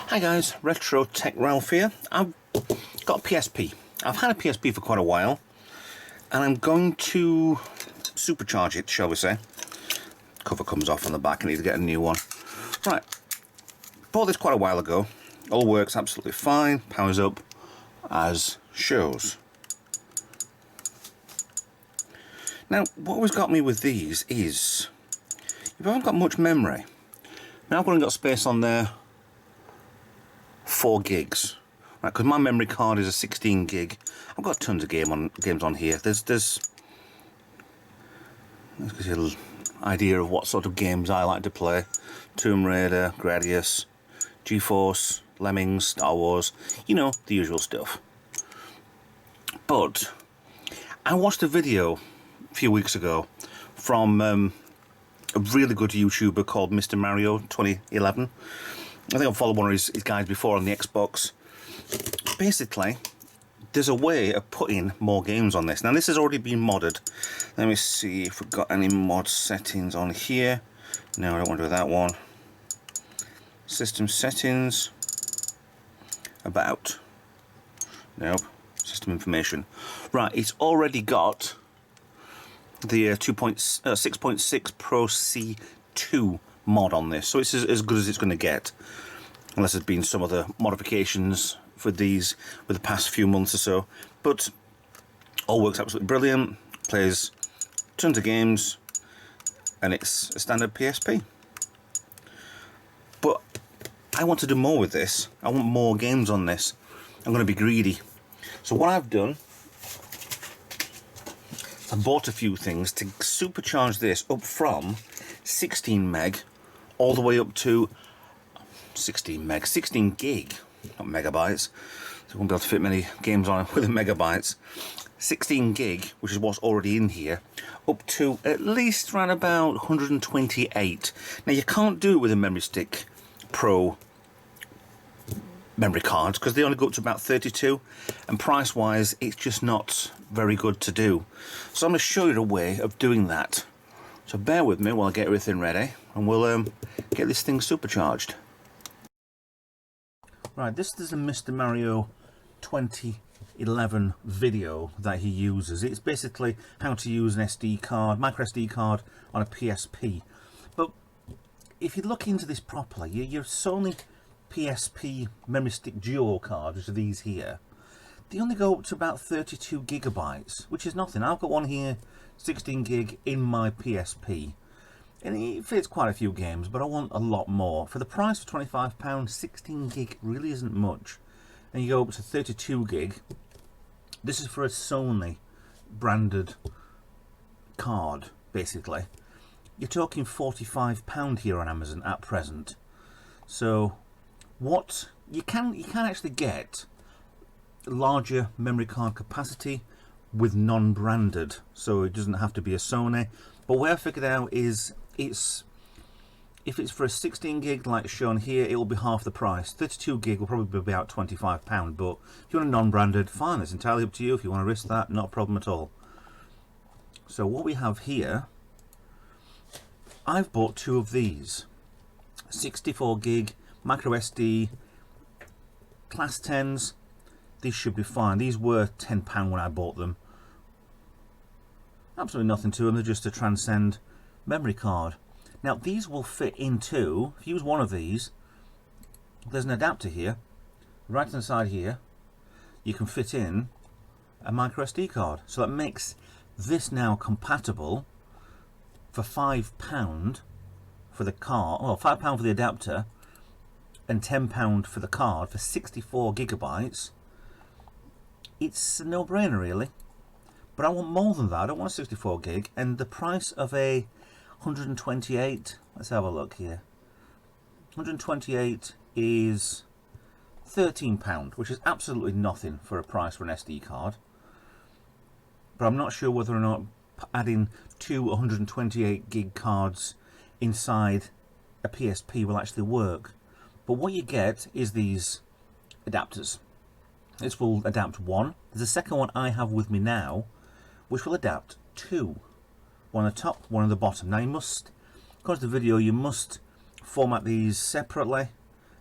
Hi guys, Retro Tech Ralph here. I've got a PSP. I've had a PSP for quite a while, and I'm going to supercharge it, shall we say. Cover comes off on the back, I need to get a new one. Right, bought this quite a while ago. All works absolutely fine, powers up as shows. Now, what always got me with these is, if I haven't got much memory, now I've only got space on there 4 gigs, right? Because my memory card is a 16 gig. I've got tons of games on here. Let's give you a little idea of what sort of games I like to play. Tomb Raider, Gradius, GeForce, Lemmings, Star Wars, you know, the usual stuff. But I watched a video a few weeks ago from a really good YouTuber called Mr. Mario 2011. I think I've followed one of his guys before on the Xbox. Basically, there's a way of putting more games on this. Now, this has already been modded. Let me see if we've got any mod settings on here. No, I don't want to do that one. System settings. About. Nope. System information. Right, it's already got the 6.6 Pro C2 mod on this, so it's as good as it's going to get, unless there's been some other modifications for these with the past few months or so. But all works absolutely brilliant, plays tons of games, and it's a standard PSP. But I want to do more with this. I want more games on this. I'm going to be greedy. So what I've done, I bought a few things to supercharge this up from 16 meg all the way up to 16 gig, not megabytes, so I won't be able to fit many games on it with the megabytes. 16 gig, which is what's already in here, up to at least around about 128. Now, you can't do it with a Memory Stick Pro memory cards because they only go up to about 32, and price wise it's just not very good to do. So I'm going to show you a way of doing that. So bear with me while I get everything ready, and we'll get this thing supercharged. Right, this is a Mr. Mario 2011 video that he uses. It's basically how to use an SD card, micro SD card on a PSP. But if you look into this properly, your Sony PSP memory stick duo cards, which are these here, they only go up to about 32 gigabytes, which is nothing. I've got one here, 16 gig in my PSP, and it fits quite a few games, but I want a lot more. For the price of £25, 16 gig really isn't much, and you go up to 32 gig. This is for a Sony branded card, basically. You're talking £45 here on Amazon at present. So what you can actually get larger memory card capacity with non-branded, so it doesn't have to be a Sony. But what I figured out is if it's for a 16 gig like shown here, it will be half the price. 32 gig will probably be about £25, but if you want a non-branded, fine, it's entirely up to you. If you want to risk that, not a problem at all. So what we have here, I've bought 2 of these 64 gig micro SD class 10s. These should be fine. These were £10 when I bought them. Absolutely nothing to them, they're just a transcend memory card. Now these will fit into, if you use one of these, there's an adapter here, right hand side here, you can fit in a micro SD card. So that makes this now compatible for £5 for the card, well, £5 for the adapter and £10 for the card for 64 gigabytes. It's a no-brainer really, but I want more than that. I don't want a 64 gig, and the price of a 128, let's have a look here, 128 is £13, which is absolutely nothing for a price for an SD card. But I'm not sure whether or not adding 2 128 gig cards inside a PSP will actually work. But what you get is these adapters. This will adapt 1. There's a second one I have with me now, which will adapt 2. One on the top, one on the bottom. Now you must, according to the video, you must format these separately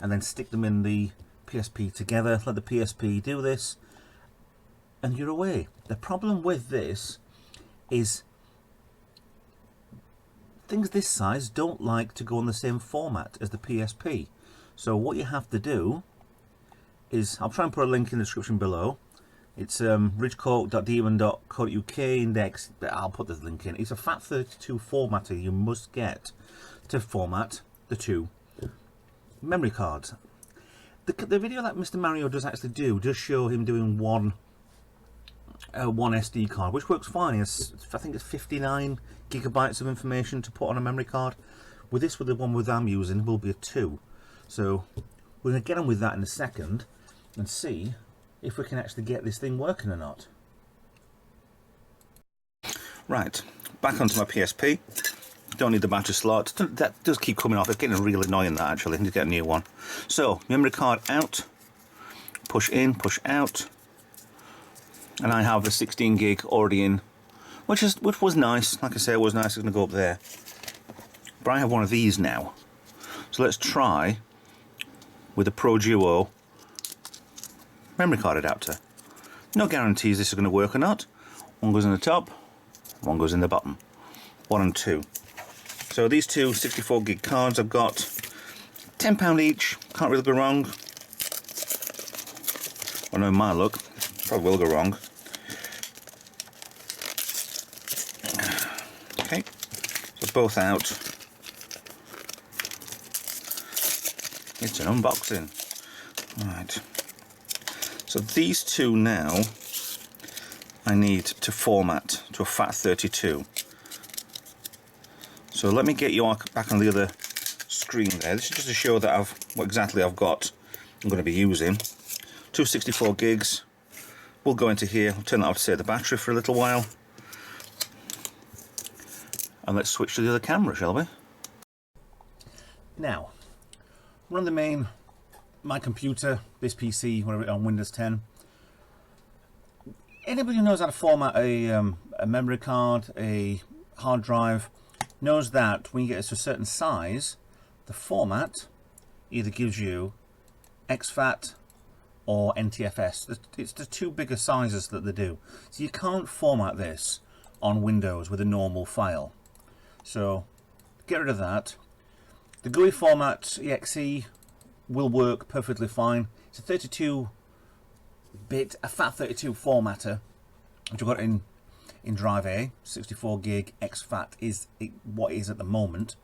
and then stick them in the PSP together. Let the PSP do this, and you're away. The problem with this is things this size don't like to go in the same format as the PSP. So what you have to do is, I'll try and put a link in the description below. It's ridgecoat.demon.co.uk index. I'll put the link in. It's a FAT32 formatter you must get to format the 2 memory cards. The video that Mr. Mario does actually do does show him doing one SD card, which works fine. I think it's 59 gigabytes of information to put on a memory card. With this, with the one I'm using, will be a 2. So we're going to get on with that in a second and see if we can actually get this thing working or not. Right, back onto my PSP. Don't need the battery slot. That does keep coming off. It's getting really annoying, that, actually. I need to get a new one. So, memory card out, push in, push out, and I have the 16 gig already in, which was nice. Like I say, it was nice. It's going to go up there. But I have one of these now. So let's try with the Pro Duo memory card adapter. No guarantees this is going to work or not. One goes in the top, one goes in the bottom. 1 and 2. So these two 64 gig cards I've got £10 each. Can't really go wrong. Well, no, my luck. Probably will go wrong. Okay, so both out. It's an unboxing. Right. So these two now I need to format to a FAT32. So let me get you back on the other screen there. This is just to show that what exactly I've got I'm going to be using. 264 gigs will go into here. I'll turn that off to save the battery for a little while. And let's switch to the other camera, shall we? Now, run my computer, this PC, whatever, on Windows 10. Anybody who knows how to format a memory card, a hard drive, knows that when you get to a certain size, the format either gives you exFAT or NTFS. It's the two bigger sizes that they do. So you can't format this on Windows with a normal file. So get rid of that. The GUI format exe will work perfectly fine. It's a 32-bit, a FAT32 formatter, which I've got in drive A. 64 gig exFAT is what it is at the moment.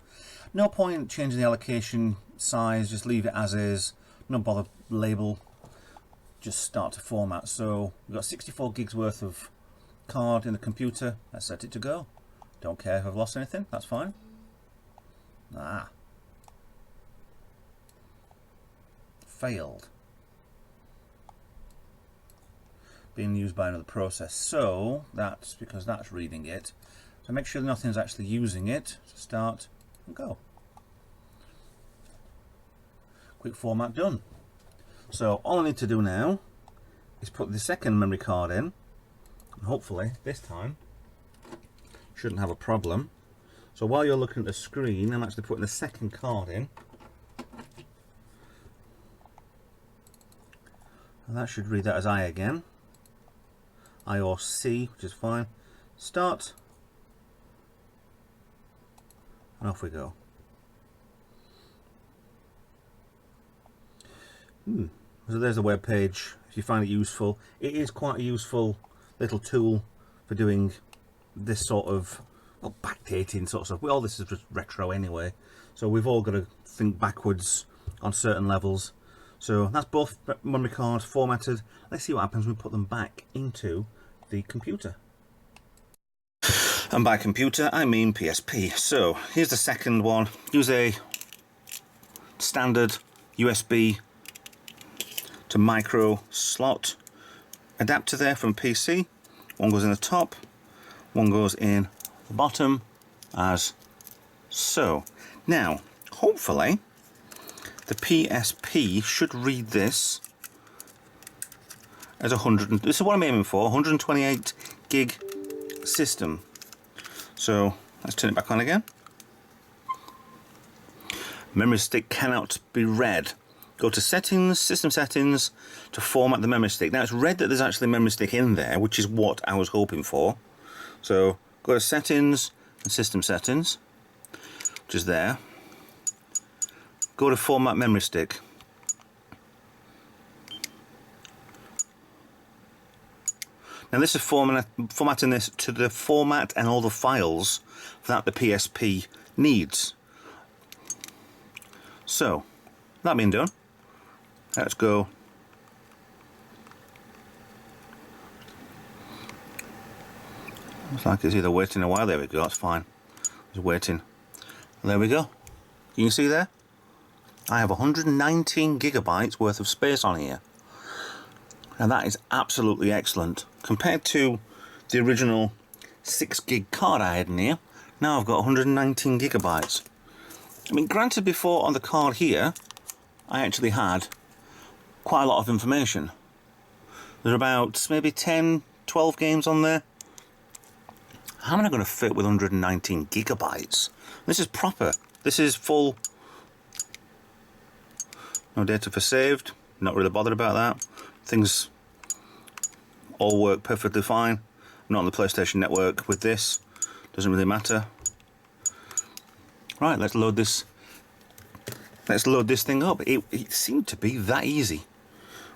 No point changing the allocation size, just leave it as is. No bother label, just start to format. So we've got 64 gigs worth of card in the computer. Let's set it to go. Don't care if I've lost anything, that's fine. Failed. Being used by another process, so that's because that's reading it. So make sure nothing's actually using it. Start and go. Quick format done. So all I need to do now is put the second memory card in, and hopefully this time shouldn't have a problem. So while you're looking at the screen, I'm actually putting the second card in, and that should read that as I again. I or C, which is fine. Start, and off we go. So there's the web page. If you find it useful, it is quite a useful little tool for doing this sort of, well, backdating sort of stuff. Well, this is just retro anyway, so we've all got to think backwards on certain levels. So that's both memory cards formatted. Let's see what happens when we put them back into the computer. And by computer, I mean PSP. So here's the second one. Use a standard USB to micro slot adapter there from PC. One goes in the top, one goes in the bottom, as so. Now, hopefully, the PSP should read this as 100. This is what I'm aiming for, 128 gig system. So let's turn it back on again. Memory stick cannot be read. Go to settings, system settings, to format the memory stick. Now it's read that there's actually a memory stick in there, which is what I was hoping for. So go to settings and system settings, which is there. Go to format memory stick. Now this is formatting this to the format and all the files that the PSP needs. So, that being done, let's go. Looks like it's either waiting a while. There we go, that's fine. It's waiting. There we go. You can see there, I have 119 gigabytes worth of space on here. And that is absolutely excellent. Compared to the original 6 gig card I had in here, now I've got 119 gigabytes. I mean, granted, before on the card here, I actually had quite a lot of information. There's about maybe 10, 12 games on there. How am I going to fit with 119 gigabytes? This is proper. This is full. No data for saved. Not really bothered about that. Things all work perfectly fine. I'm not on the PlayStation Network with this. Doesn't really matter. Right, let's load this. Let's load this thing up. It seemed to be that easy.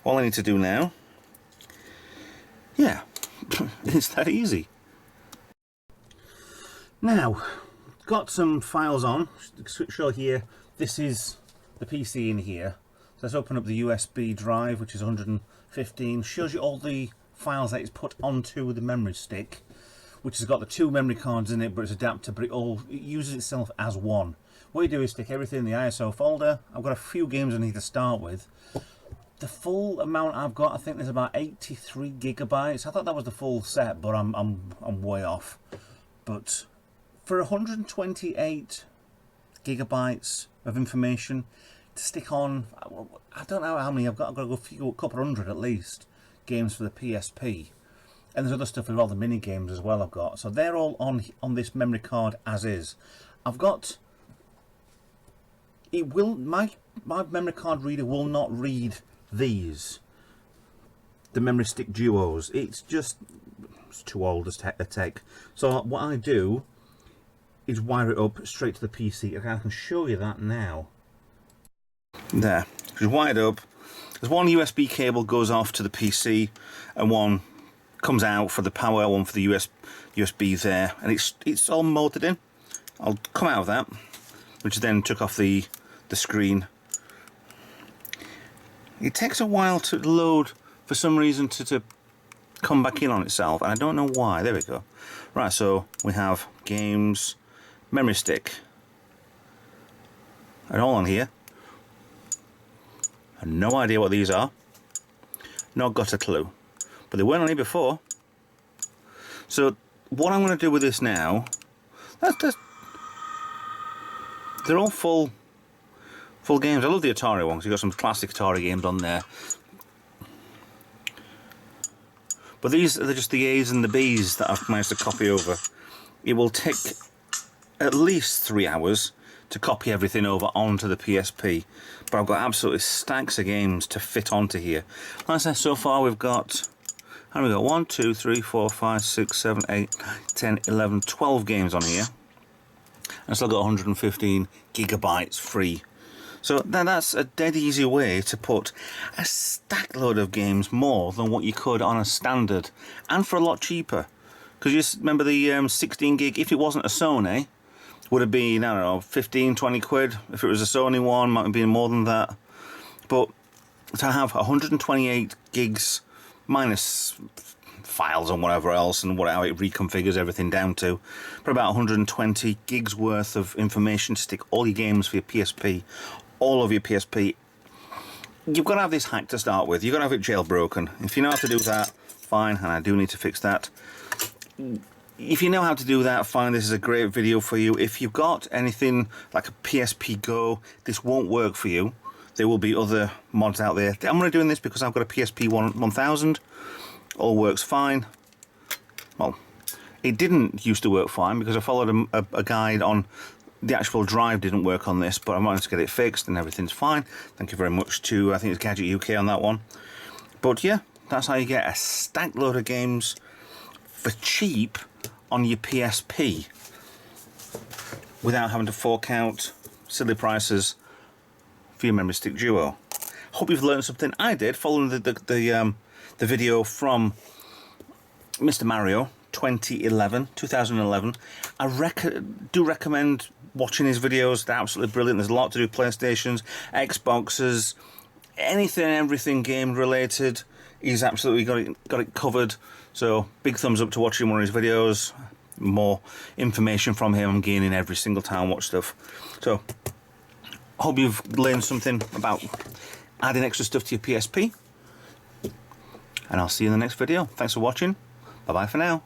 All I need to do now, yeah, it's that easy. Now, got some files on. Show here. This is the PC in here. So let's open up the USB drive, which is 115. Shows you all the files that it's put onto the memory stick, which has got the 2 memory cards in it, but it's adapted, but it uses itself as one. What you do is stick everything in the ISO folder. I've got a few games I need to start with. The full amount I've got, I think there's about 83 gigabytes. I thought that was the full set, but I'm way off. But for 128 gigabytes of information to stick on, I don't know how many I've got. I've got to go a couple hundred at least games for the PSP. And there's other stuff with all the mini games as well I've got. So they're all on this memory card as is. I've got, it will, my memory card reader will not read these, the memory stick duos. It's too old a tech. So what I do is wire it up straight to the PC. Okay, I can show you that now. There, it's wired up. There's one USB cable goes off to the PC, and one comes out for the power, one for the USB there, and it's all molded in. I'll come out of that, which then took off the screen. It takes a while to load for some reason to come back in on itself, and I don't know why. There we go. Right, so we have games, memory stick, and all on here. I have no idea what these are. Not got a clue. But they weren't on here before. So what I'm going to do with this now, they're all full games. I love the Atari ones. You've got some classic Atari games on there. But these are just the A's and the B's that I've managed to copy over. It will take at least 3 hours to copy everything over onto the PSP. But I've got absolutely stacks of games to fit onto here. Like I said, so far we've got, how many we got? 1, 2, 3, 4, 5, 6, 7, 8, 10, 11, 12 games on here. And I've still got 115 gigabytes free. So that's a dead easy way to put a stack load of games more than what you could on a standard, and for a lot cheaper. Because you remember the 16 gig, if it wasn't a Sony, would have been, I don't know, 15, 20 quid. If it was a Sony one, might have been more than that. But to have 128 gigs minus files and whatever else, and how it reconfigures everything down to, for about 120 gigs worth of information to stick all your games for your PSP, all of your PSP. You've got to have this hack to start with. You've got to have it jailbroken. If you know how to do that, fine, and I do need to fix that. If you know how to do that, fine, this is a great video for you. If you've got anything like a PSP Go, this won't work for you. there will be other mods out there. I'm only doing this because I've got a PSP 1000. All works fine. Well, it didn't used to work fine because I followed a guide on the actual drive didn't work on this, but I managed to get it fixed and everything's fine. Thank you very much to, I think it's Gadget UK on that one. But yeah, that's how you get a stacked load of games for cheap on your PSP without having to fork out silly prices for your memory stick duo. Hope you've learned something. I did, following the video from Mr. Mario 2011. I do recommend watching his videos. They're absolutely brilliant. There's a lot to do, PlayStations, Xboxes, anything, everything game related. He's absolutely got it covered. So big thumbs up to watching one of his videos. More information from him I'm gaining every single time I watch stuff. So hope you've learned something about adding extra stuff to your PSP. And I'll see you in the next video. Thanks for watching. Bye bye for now.